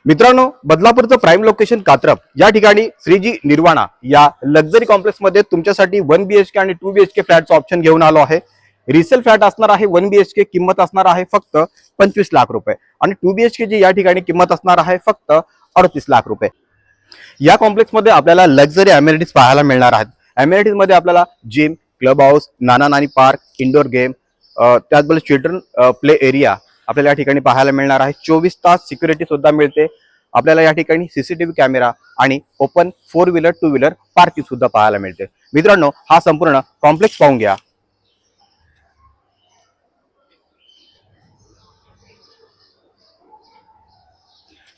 मित्रांनो, बदलापूरचं prime location Katrap या ठिकाणी श्रीजी निर्वाणा या लक्झरी कॉम्प्लेक्स मध्ये तुमच्यासाठी 1 BHK आणि 2 BHK फ्लॅटचं ऑप्शन घेऊन आलो आहे। रिसेल फ्लॅट असणार आहे 1 BHK, किंमत असणार आहे फक्त 25 लाख रुपये आणि 2 BHK ची या ठिकाणी किंमत असणार आहे फक्त 38 लाख रुपये। या कॉम्प्लेक्स मध्ये आपल्याला लक्झरी अमेनिटीज पाहायला मिळणार आहेत। अमेनिटीज मध्ये आपल्याला जिम, क्लब हाऊस, नाना नानी पार्क, इंडोर गेम, त्याचबरोबर चिल्ड्रन प्ले एरिया आपल्याला या ठिकाणी पाहायला मिळणार आहे। 24 तास सिक्युरिटी सुद्धा मिळते आपल्याला या ठिकाणी। सीसीटीव्ही कॅमेरा आणि ओपन 4 व्हीलर 2 व्हीलर पार्किंग सुद्धा पाहायला मिळते। मित्रांनो, हा संपूर्ण कॉम्प्लेक्स पाहून घ्या।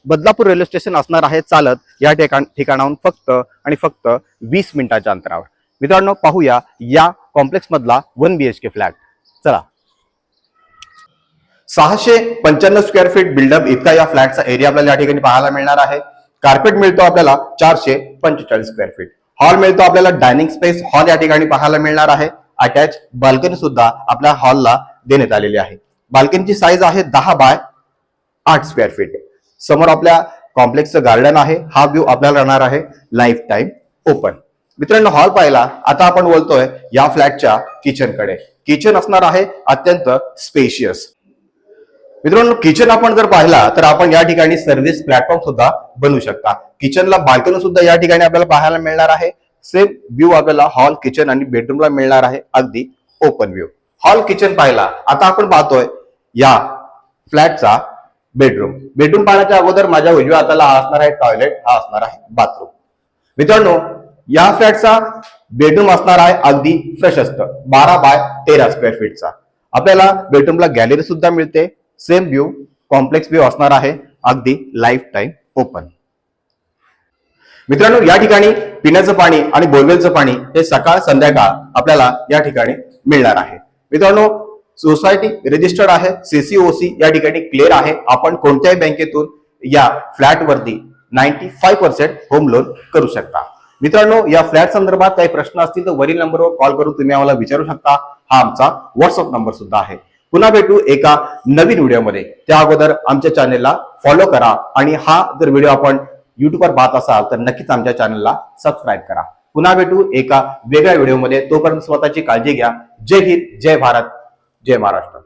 बदलापूर रेल्वे स्टेशन असणार आहे चालत या ठिकाणाहून फक्त आणि फक्त 20 मिनिटाच्या अंतरावर। मित्रांनो, पाहूया या कॉम्प्लेक्स मधला 1 BHK फ्लॅट। चला, 695 स्क्वेअर फीट बिल्डअप इतका या फ्लॅटचा एरिया आपल्याला या ठिकाणी पाहायला मिळणार आहे। कार्पेट मिळतो आपल्याला 445 स्क्वेअर फीट। हॉल मिळतो आपल्याला डायनिंग स्पेस हॉल या ठिकाणी पाहायला मिळणार आहे। अटॅच बाल्कनी सुद्धा आपल्या हॉलला देण्यात आलेली आहे। बाल्कनीची साईज आहे 10 बाय 8 स्क्वेअर फीट। समोर आपल्या कॉम्प्लेक्सचं गार्डन आहे। हा व्ह्यू आपल्याला राहणार आहे लाईफ टाइम ओपन। मित्रांनो, हॉल पाहिला, आता आपण बोलतोय या फ्लॅटच्या किचन कडे। किचन असणार आहे अत्यंत स्पेशियस। मित्रांनो, किचन आपण जर पाहिला तर आपण या ठिकाणी सर्व्हिस प्लॅटफॉर्म सुद्धा बनवू शकता। किचनला बाल्कनी सुद्धा या ठिकाणी आपल्याला पाहायला मिळणार आहे। सेम व्ह्यू आपल्याला हॉल, किचन आणि बेडरूमला मिळणार आहे, अगदी ओपन व्ह्यू। हॉल, किचन पाहिला, आता आपण पाहतोय या फ्लॅटचा बेडरूम। बेडरूम पाहण्याच्या अगोदर माझ्या उजव्या हाताला हा असणार आहे टॉयलेट, हा असणार आहे बाथरूम। मित्रांनो, या फ्लॅटचा बेडरूम असणार आहे अगदी प्रशस्त 12 बाय 13 स्क्वेअर फीटचा। आपल्याला बेडरूमला गॅलरी सुद्धा मिळते। सेम व्ह्यू, कॉम्प्लेक्स व्ह्यू असणार आहे, अगदी लाईफ टाइम ओपन। मित्रांनो, या ठिकाणी पिण्याचं पाणी आणि बोरवेलचं पाणी हे सकाळ संध्याकाळ आपल्याला या ठिकाणी मिळणार आहे। मित्रांनो, सोसायटी रजिस्टर्ड आहे, CCOC या ठिकाणी क्लिअर आहे। आपण कोणत्याही बँकेतून या फ्लॅट वरती 95% होम लोन करू शकता। मित्रांनो, या फ्लॅट संदर्भात काही प्रश्न असतील तर वरील नंबरवर कॉल करून तुम्ही आम्हाला विचारू शकता। हा आमचा व्हॉट्सअप नंबर सुद्धा आहे। पुन्हा भेटू एका नवीन व्हिडिओमध्ये। त्या अगोदर आमच्या चॅनेलला फॉलो करा आणि हा जर व्हिडिओ आपण युट्यूबवर पाहत असाल तर नक्कीच आमच्या चॅनलला सबस्क्राईब करा। पुन्हा भेटू एका वेगळ्या व्हिडिओमध्ये। तोपर्यंत स्वतःची काळजी घ्या। जय हिंद, जय भारत, जय महाराष्ट्र।